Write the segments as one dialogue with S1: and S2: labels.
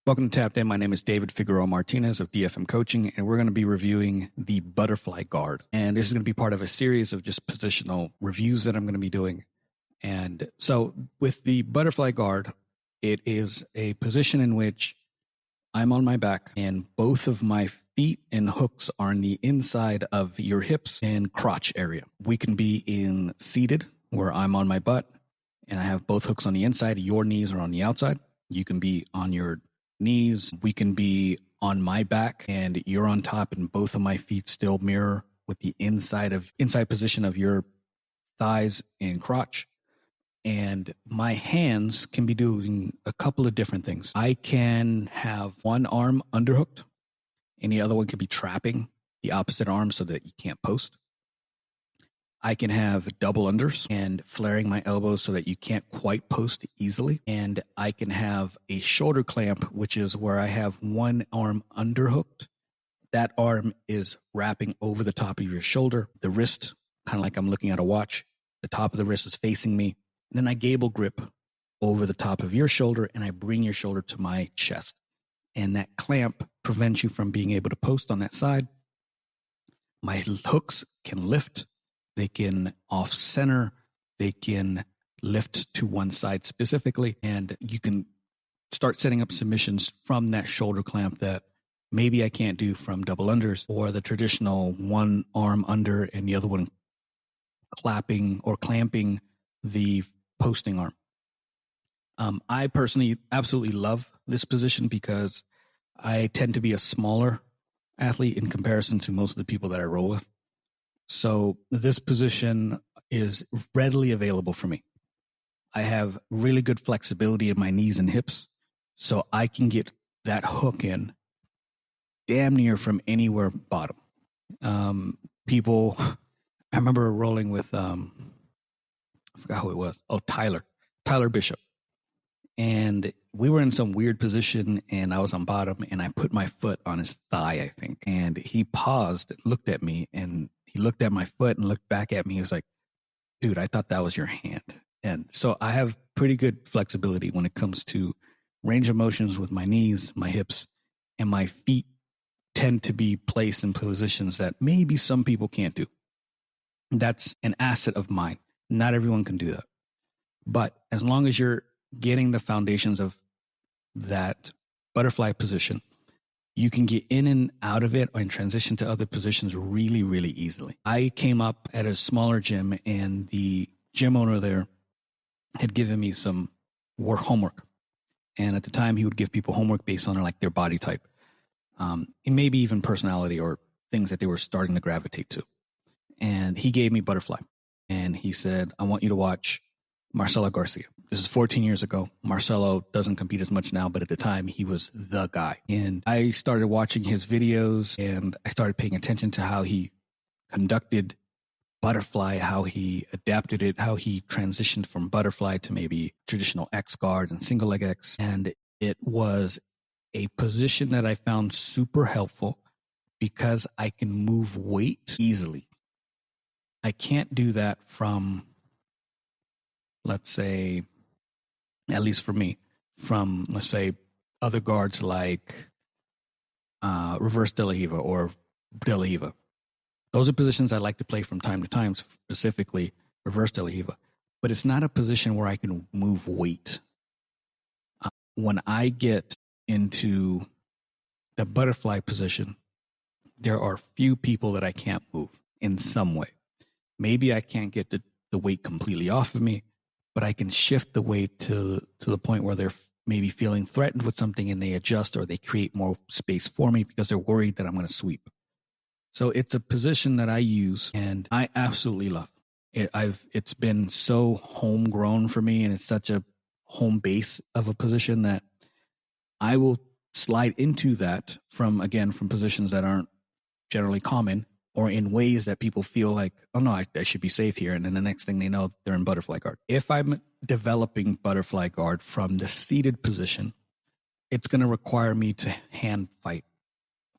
S1: Welcome to Tapped In. My name is David Figueroa-Martinez of DFM Coaching, and we're going to be reviewing the butterfly guard. And this is going to be part of a series of just positional reviews that I'm going to be doing. And so with the butterfly guard, it is a position in which I'm on my back and both of my feet and hooks are on the inside of your hips and crotch area. We can be in seated where I'm on my butt and I have both hooks on the inside. Your knees are on the outside. You can be on your knees. We can be on my back and you're on top and both of my feet still mirror with the inside position of your thighs and crotch. And my hands can be doing a couple of different things. I can have one arm underhooked and the other one could be trapping the opposite arm so that you can't post. I can have double unders and flaring my elbows so that you can't quite post easily. And I can have a shoulder clamp, which is where I have one arm underhooked. That arm is wrapping over the top of your shoulder. The wrist, kind of like I'm looking at a watch, the top of the wrist is facing me. And then I gable grip over the top of your shoulder and I bring your shoulder to my chest. And that clamp prevents you from being able to post on that side. My hooks can lift. They can off center, they can lift to one side specifically, and you can start setting up submissions from that shoulder clamp that maybe I can't do from double unders or the traditional one arm under and the other one clapping or clamping the posting arm. I personally absolutely love this position because I tend to be a smaller athlete in comparison to most of the people that I roll with. So this position is readily available for me. I have really good flexibility in my knees and hips, so I can get that hook in damn near from anywhere bottom. I remember rolling with, I forgot who it was. Oh, Tyler Bishop. And we were in some weird position and I was on bottom and I put my foot on his thigh, I think. And he paused, looked at me, and he looked at my foot and looked back at me. He was like, dude, I thought that was your hand. And so I have pretty good flexibility when it comes to range of motions with my knees, my hips, and my feet tend to be placed in positions that maybe some people can't do. That's an asset of mine. Not everyone can do that. But as long as you're getting the foundations of that butterfly position, you can get in and out of it and transition to other positions really, really easily. I came up at a smaller gym and the gym owner there had given me some homework. And at the time, he would give people homework based on like their body type, and maybe even personality or things that they were starting to gravitate to. And he gave me butterfly. And he said, I want you to watch Marcelo Garcia. This is 14 years ago. Marcelo doesn't compete as much now, but at the time he was the guy. And I started watching his videos and I started paying attention to how he conducted butterfly, how he adapted it, how he transitioned from butterfly to maybe traditional X guard and single leg X. And it was a position that I found super helpful because I can move weight easily. I can't do that from, let's say, at least for me, from, let's say, other guards like reverse De La Riva or De La Riva. Those are positions I like to play from time to time, specifically reverse De La Riva. But it's not a position where I can move weight. When I get into the butterfly position, there are few people that I can't move in some way. Maybe I can't get the weight completely off of me, but I can shift the weight to the point where they're maybe feeling threatened with something and they adjust or they create more space for me because they're worried that I'm going to sweep. So it's a position that I use and I absolutely love. It's been so homegrown for me and it's such a home base of a position that I will slide into that from positions that aren't generally common or in ways that people feel like, oh no, I should be safe here. And then the next thing they know, they're in butterfly guard. If I'm developing butterfly guard from the seated position, it's going to require me to hand fight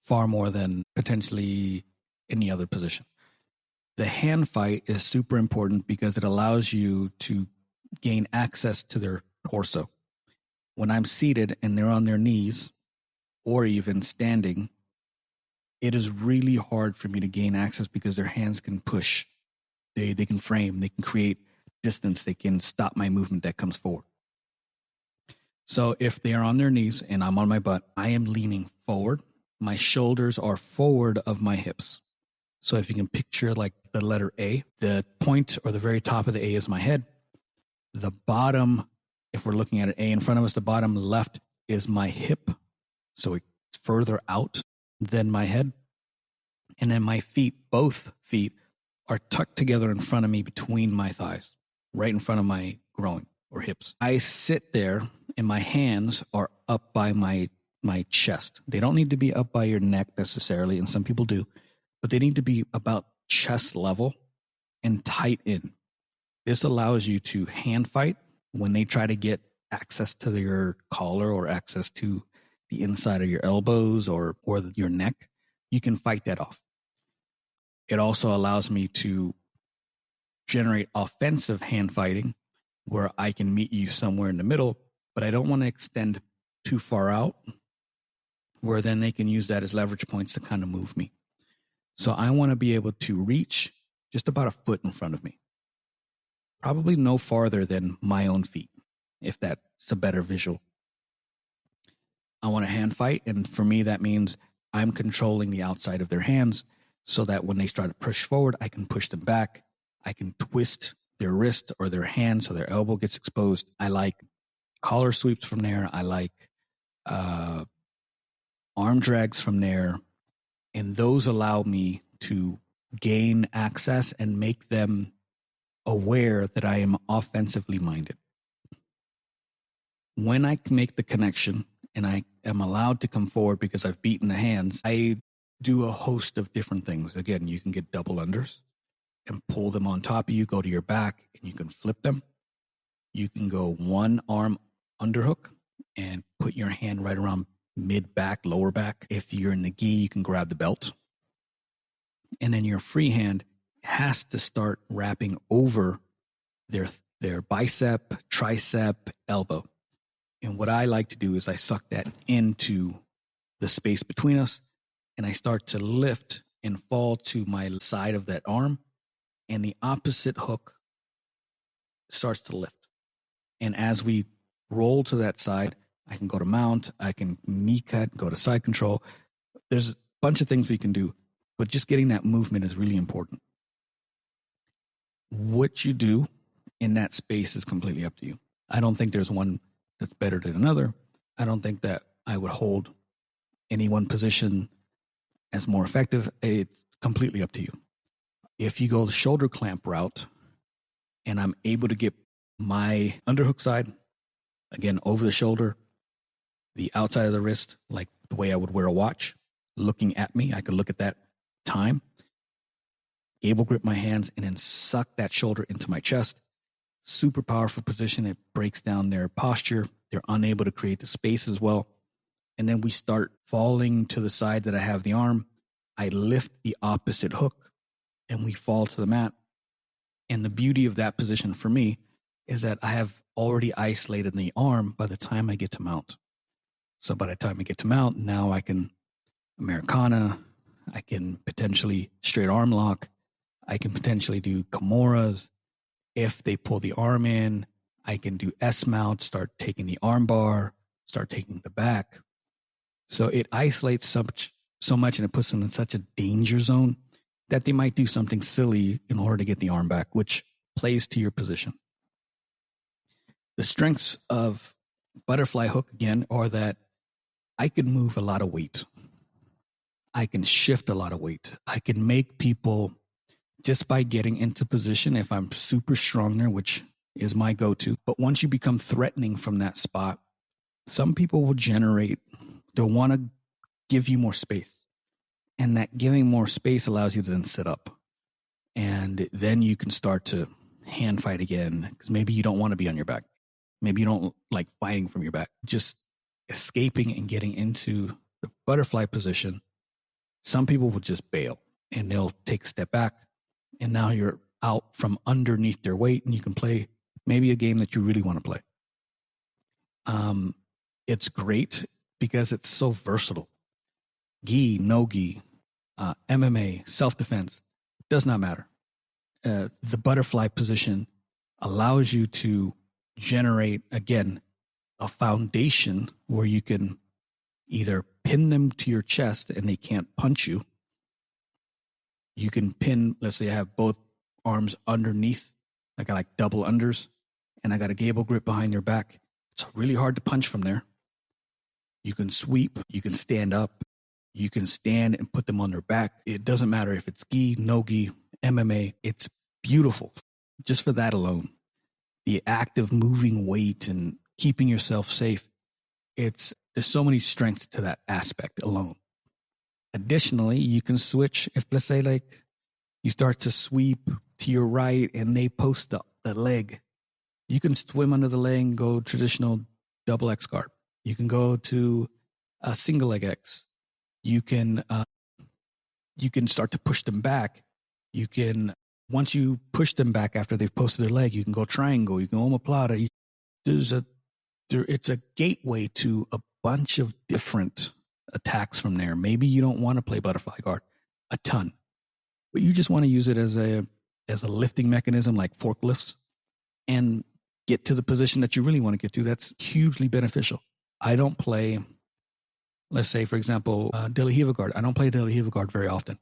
S1: far more than potentially any other position. The hand fight is super important because it allows you to gain access to their torso. When I'm seated and they're on their knees or even standing, it is really hard for me to gain access because their hands can push. They can frame, they can create distance, they can stop my movement that comes forward. So if they are on their knees and I'm on my butt, I am leaning forward. My shoulders are forward of my hips. So if you can picture like the letter A, the point or the very top of the A is my head. The bottom, if we're looking at an A in front of us, the bottom left is my hip. So it's further out than my head. And then my feet, both feet, are tucked together in front of me between my thighs, right in front of my groin or hips. I sit there and my hands are up by my chest. They don't need to be up by your neck necessarily, and some people do, but they need to be about chest level and tight in. This allows you to hand fight when they try to get access to your collar or access to the inside of your elbows or your neck. You can fight that off. It also allows me to generate offensive hand fighting where I can meet you somewhere in the middle, but I don't want to extend too far out where then they can use that as leverage points to kind of move me. So I want to be able to reach just about a foot in front of me, probably no farther than my own feet, if that's a better visual. I want to hand fight, and for me, that means I'm controlling the outside of their hands so that when they start to push forward, I can push them back. I can twist their wrist or their hand so their elbow gets exposed. I like collar sweeps from there. I like arm drags from there. And those allow me to gain access and make them aware that I am offensively minded. When I make the connection and I am allowed to come forward because I've beaten the hands, I do a host of different things. Again, you can get double unders and pull them on top of you, go to your back, and you can flip them. You can go one arm underhook and put your hand right around mid back, lower back. If you're in the gi, you can grab the belt. And then your free hand has to start wrapping over their bicep, tricep, elbow. And what I like to do is I suck that into the space between us, and I start to lift and fall to my side of that arm, and the opposite hook starts to lift. And as we roll to that side, I can go to mount, I can knee cut, go to side control. There's a bunch of things we can do, but just getting that movement is really important. What you do in that space is completely up to you. I don't think there's one that's better than another. I don't think that I would hold any one position as more effective. It's completely up to you. If you go the shoulder clamp route and I'm able to get my underhook side, again, over the shoulder, the outside of the wrist, like the way I would wear a watch, looking at me, I could look at that time, able grip my hands and then suck that shoulder into my chest. Super powerful position. It breaks down their posture. They're unable to create the space as well. And then we start falling to the side that I have the arm. I lift the opposite hook and we fall to the mat. And the beauty of that position for me is that I have already isolated the arm by the time I get to mount. So by the time I get to mount, now I can Americana, I can potentially straight arm lock, I can potentially do Kimuras. If they pull the arm in, I can do S-mount, start taking the arm bar, start taking the back. So it isolates so much and it puts them in such a danger zone that they might do something silly in order to get the arm back, which plays to your position. The strengths of butterfly hook, again, are that I can move a lot of weight. I can shift a lot of weight. I can make people, just by getting into position, if I'm super strong there, which is my go-to. But once you become threatening from that spot, some people will they'll want to give you more space. And that giving more space allows you to then sit up. And then you can start to hand fight again, because maybe you don't want to be on your back. Maybe you don't like fighting from your back. Just escaping and getting into the butterfly position, some people will just bail and they'll take a step back. And now you're out from underneath their weight and you can play maybe a game that you really want to play. It's great because it's so versatile. Gi, no gi, MMA, self-defense, does not matter. The butterfly position allows you to generate, again, a foundation where you can either pin them to your chest and they can't punch you. You can pin, let's say I have both arms underneath, I got like double unders, and I got a gable grip behind your back. It's really hard to punch from there. You can sweep, you can stand up, you can stand and put them on their back. It doesn't matter if it's gi, no gi, MMA, it's beautiful. Just for that alone, the act of moving weight and keeping yourself safe, there's so many strengths to that aspect alone. Additionally, you can switch if, let's say, like you start to sweep to your right and they post the leg. You can swim under the leg and go traditional double X guard. You can go to a single leg X. You can start to push them back. You can, once you push them back after they've posted their leg, you can go triangle. You can omoplata. It's a gateway to a bunch of different attacks from there. Maybe you don't want to play butterfly guard a ton, but you just want to use it as a lifting mechanism like forklifts and get to the position that you really want to get to. That's hugely beneficial. I don't play, let's say, for example, De La Riva guard. I don't play De La Riva guard very often.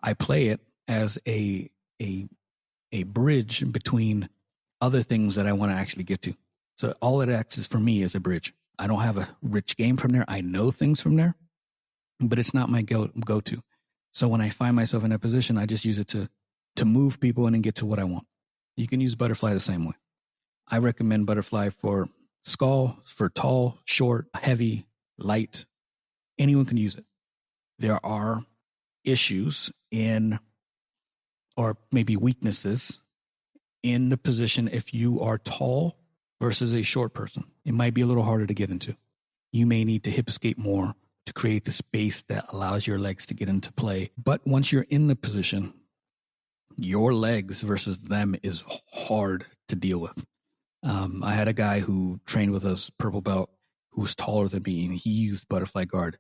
S1: I play it as a bridge between other things that I want to actually get to. So all it acts is for me as a bridge. I don't have a rich game from there. I know things from there, but it's not my go-to. So when I find myself in a position, I just use it to move people in and get to what I want. You can use butterfly the same way. I recommend butterfly for skull, for tall, short, heavy, light. Anyone can use it. There are issues or maybe weaknesses in the position if you are tall versus a short person. It might be a little harder to get into. You may need to hip escape more to create the space that allows your legs to get into play. But once you're in the position, your legs versus them is hard to deal with. I had a guy who trained with us, purple belt, who was taller than me, and he used butterfly guard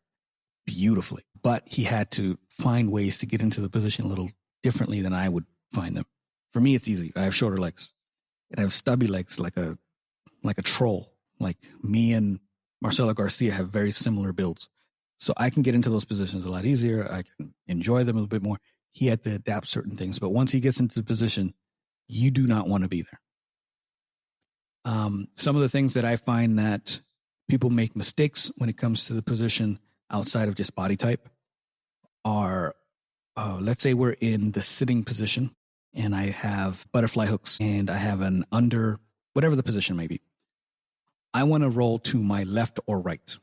S1: beautifully. But he had to find ways to get into the position a little differently than I would find them. For me, it's easy. I have shorter legs, and I have stubby legs like a troll. Like me and Marcelo Garcia have very similar builds. So I can get into those positions a lot easier. I can enjoy them a little bit more. He had to adapt certain things. But once he gets into the position, you do not want to be there. Some of the things that I find that people make mistakes when it comes to the position outside of just body type are, let's say we're in the sitting position and I have butterfly hooks and I have an under, whatever the position may be. I want to roll to my left or right.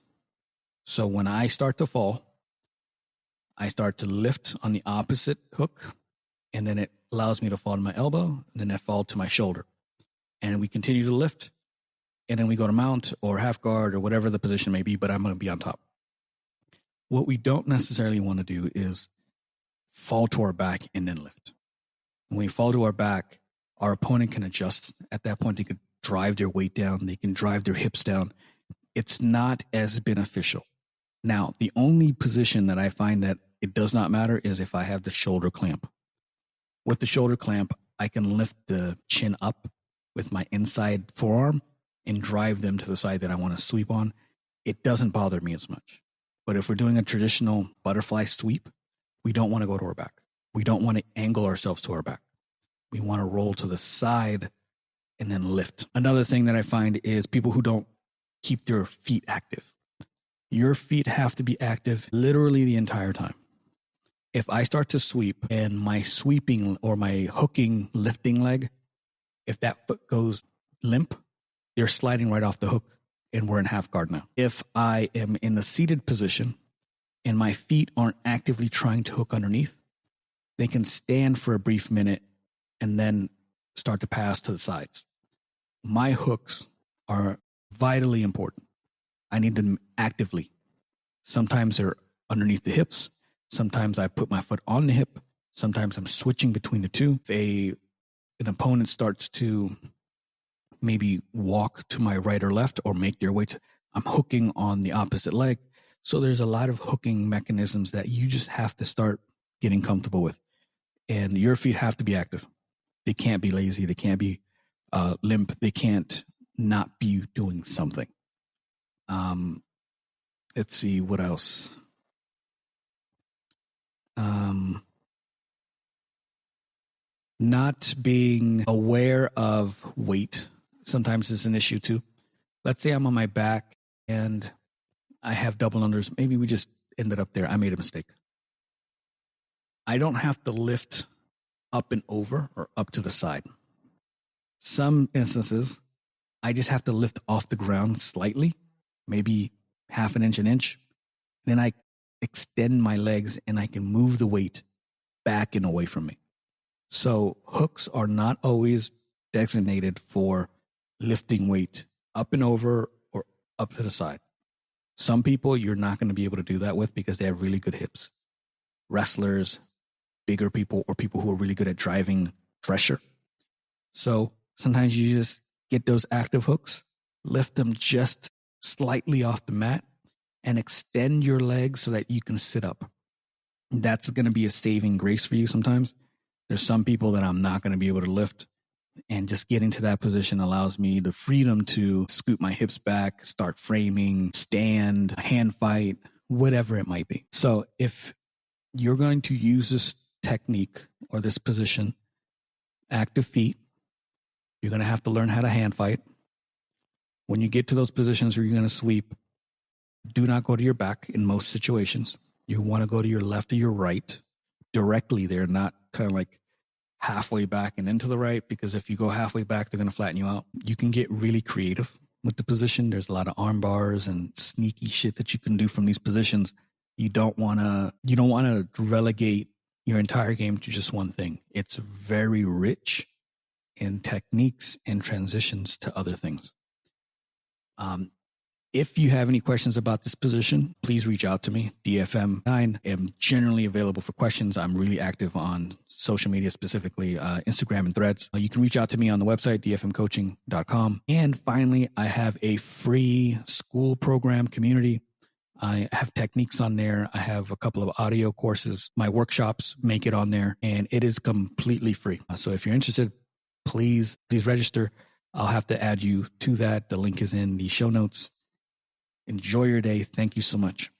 S1: So when I start to fall, I start to lift on the opposite hook, and then it allows me to fall to my elbow, and then I fall to my shoulder. And we continue to lift, and then we go to mount or half guard or whatever the position may be, but I'm going to be on top. What we don't necessarily want to do is fall to our back and then lift. When we fall to our back, our opponent can adjust. At that point, they could drive their weight down. They can drive their hips down. It's not as beneficial. Now, the only position that I find that it does not matter is if I have the shoulder clamp. With the shoulder clamp, I can lift the chin up with my inside forearm and drive them to the side that I want to sweep on. It doesn't bother me as much. But if we're doing a traditional butterfly sweep, we don't want to go to our back. We don't want to angle ourselves to our back. We want to roll to the side and then lift. Another thing that I find is people who don't keep their feet active. Your feet have to be active literally the entire time. If I start to sweep and my sweeping or my hooking lifting leg, if that foot goes limp, they're sliding right off the hook and we're in half guard now. If I am in the seated position and my feet aren't actively trying to hook underneath, they can stand for a brief minute and then start to pass to the sides. My hooks are vitally important. I need them actively. Sometimes they're underneath the hips. Sometimes I put my foot on the hip. Sometimes I'm switching between the two. If an opponent starts to maybe walk to my right or left or make their way to, I'm hooking on the opposite leg. So there's a lot of hooking mechanisms that you just have to start getting comfortable with. And your feet have to be active. They can't be lazy. They can't be limp. They can't not be doing something. Let's see what else. Not being aware of weight sometimes is an issue too. Let's say I'm on my back and I have double unders. Maybe we just ended up there. I made a mistake. I don't have to lift up and over or up to the side. Some instances, I just have to lift off the ground slightly, maybe half an inch. Then I extend my legs and I can move the weight back and away from me. So hooks are not always designated for lifting weight up and over or up to the side. Some people you're not going to be able to do that with because they have really good hips. Wrestlers, bigger people, or people who are really good at driving pressure. So sometimes you just get those active hooks, lift them just slightly off the mat, and extend your legs so that you can sit up. That's going to be a saving grace for you sometimes. There's some people that I'm not going to be able to lift, and just getting to that position allows me the freedom to scoot my hips back, start framing, stand, hand fight, whatever it might be. So if you're going to use this technique or this position, active feet, you're going to have to learn how to hand fight. When you get to those positions where you're going to sweep, do not go to your back in most situations. You want to go to your left or your right directly there, not kind of like halfway back and into the right, because if you go halfway back, they're going to flatten you out. You can get really creative with the position. There's a lot of arm bars and sneaky shit that you can do from these positions. You don't want to relegate your entire game to just one thing. It's very rich in techniques and transitions to other things. If you have any questions about this position, please reach out to me. DFM9. I am generally available for questions. I'm really active on social media, specifically Instagram and Threads. You can reach out to me on the website, dfmcoaching.com. And finally, I have a free school program community. I have techniques on there. I have a couple of audio courses. My workshops make it on there, and it is completely free. So if you're interested, please register. I'll have to add you to that. The link is in the show notes. Enjoy your day. Thank you so much.